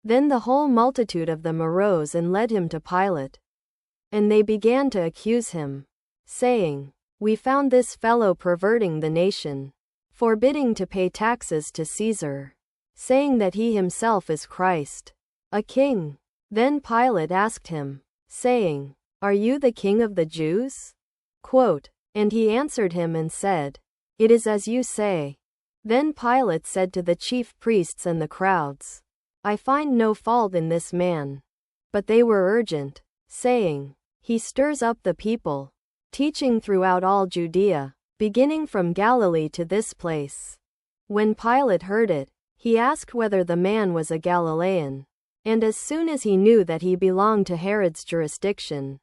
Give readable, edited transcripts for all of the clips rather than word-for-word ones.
Then the whole multitude of them arose and led him to Pilate. And they began to accuse him, saying, "We found this fellow perverting the nation, forbidding to pay taxes to Caesar, saying that he himself is Christ, a king." Then Pilate asked him, saying, "Are you the king of the Jews?" Quote, and he answered him and said, "It is as you say." Then Pilate said to the chief priests and the crowds, "I find no fault in this man." But they were urgent, saying, "He stirs up the people, teaching throughout all Judea, beginning from Galilee to this place." When Pilate heard it, he asked whether the man was a Galilean. And as soon as he knew that he belonged to Herod's jurisdiction,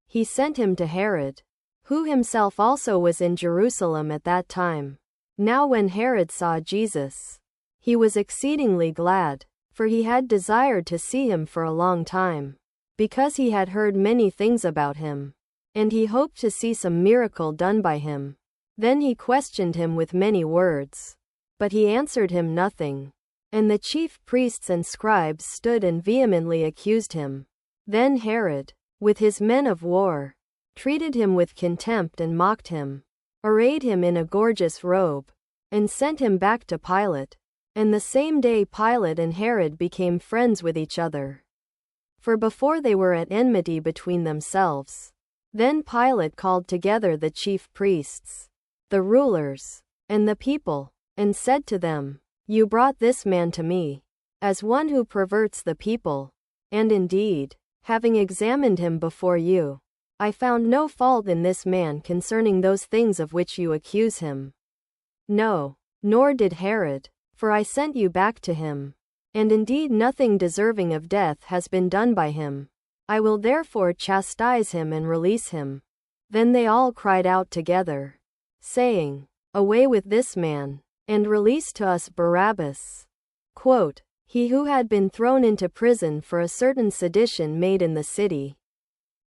he sent him to Herod, who himself also was in Jerusalem at that time. Now when Herod saw Jesus, he was exceedingly glad, for he had desired to see him for a long time, because he had heard many things about him, and he hoped to see some miracle done by him. Then he questioned him with many words, but he answered him nothing. And the chief priests and scribes stood and vehemently accused him. Then Herod, with his men of war, treated him with contempt and mocked him, arrayed him in a gorgeous robe, and sent him back to Pilate. And the same day Pilate and Herod became friends with each other, for before they were at enmity between themselves. Then Pilate called together the chief priests, the rulers, and the people, and said to them, "You brought this man to me, as one who perverts the people, and indeed, having examined him before you, I found no fault in this man concerning those things of which you accuse him. No, nor did Herod, for I sent you back to him, and indeed nothing deserving of death has been done by him. I will therefore chastise him and release him." Then they all cried out together, saying, "Away with this man, and release to us Barabbas." Quote, he who had been thrown into prison for a certain sedition made in the city,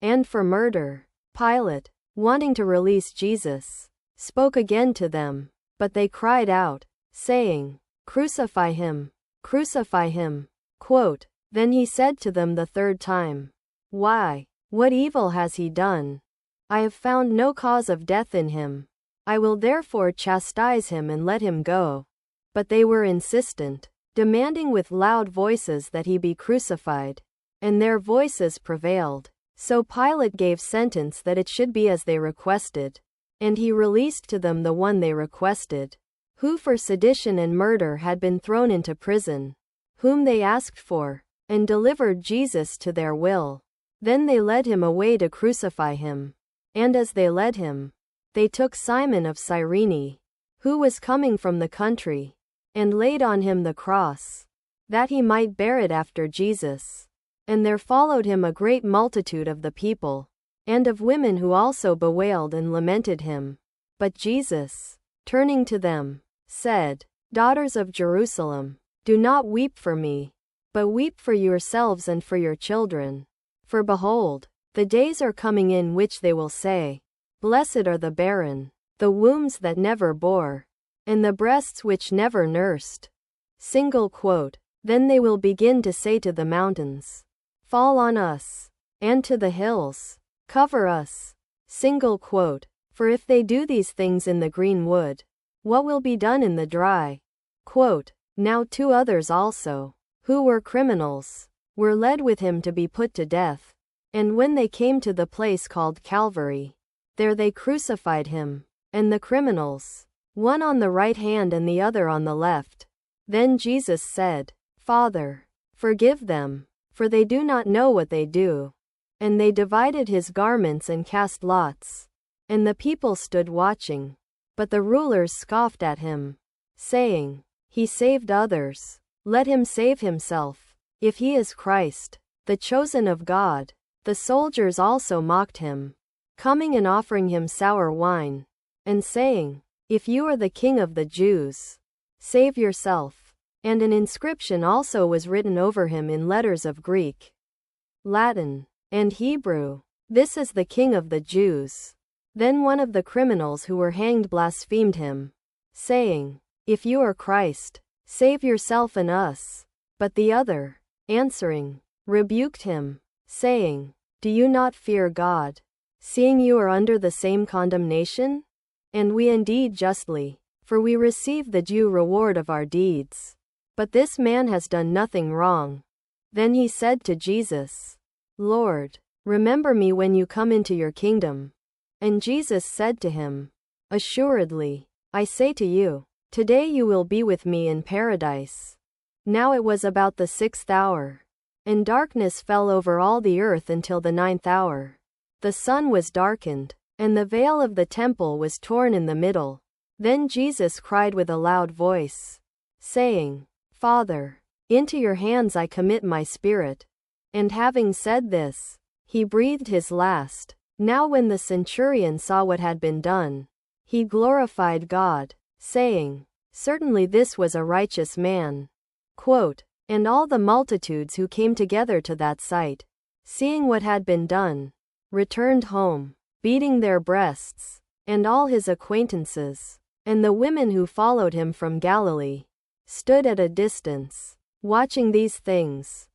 and for murder. Pilate, wanting to release Jesus, spoke again to them, but they cried out, saying, "Crucify him! Crucify him!" Quote, then he said to them the third time, "Why, what evil has he done? I have found no cause of death in him. I will therefore chastise him and let him go." But they were insistent, demanding with loud voices that he be crucified, and their voices prevailed. So Pilate gave sentence that it should be as they requested, and he released to them the one they requested, who for sedition and murder had been thrown into prison, whom they asked for, and delivered Jesus to their will. Then they led him away to crucify him. And as they led him, they took Simon of Cyrene, who was coming from the country, and laid on him the cross, that he might bear it after Jesus. And there followed him a great multitude of the people, and of women who also bewailed and lamented him. But Jesus, turning to them, said, "Daughters of Jerusalem, do not weep for me, but weep for yourselves and for your children. For behold, the days are coming in which they will say, Blessed are the barren, the wombs that never bore, and the breasts which never nursed." Quote, then they will begin to say to the mountains, "Fall on us," and to the hills, "Cover us." Quote, for if they do these things in the green wood, what will be done in the dry? Quote, now 2 others also, who were criminals, were led with him to be put to death. And when they came to the place called Calvary, there they crucified him, and the criminals, one on the right hand and the other on the left. Then Jesus said, "Father, forgive them, for they do not know what they do." And they divided his garments and cast lots. And the people stood watching. But the rulers scoffed at him, saying, "He saved others. Let him save himself, if he is Christ, the chosen of God." The soldiers also mocked him, coming and offering him sour wine, and saying, "If you are the king of the Jews, save yourself." And an inscription also was written over him in letters of Greek, Latin, and Hebrew, "This is the King of the Jews." Then one of the criminals who were hanged blasphemed him, saying, "If you are Christ, save yourself and us." But the other, answering, rebuked him, saying, Do you not fear God, seeing you are under the same condemnation? And we indeed justly, for we receive the due reward of our deeds. But this man has done nothing wrong. Then he said to Jesus, Lord, remember me when you come into your kingdom. And Jesus said to him, Assuredly, I say to you, today you will be with me in paradise. Now it was about the 6th hour, and darkness fell over all the earth until the 9th hour. The sun was darkened, and the veil of the temple was torn in the middle. Then Jesus cried with a loud voice, saying, Father, into your hands I commit my spirit. And having said this, he breathed his last. Now when the centurion saw what had been done, he glorified God, saying, Certainly this was a righteous man. Quote, and all the multitudes who came together to that sight, seeing what had been done, returned home, beating their breasts, and all his acquaintances, and the women who followed him from Galilee, stood at a distance, watching these things.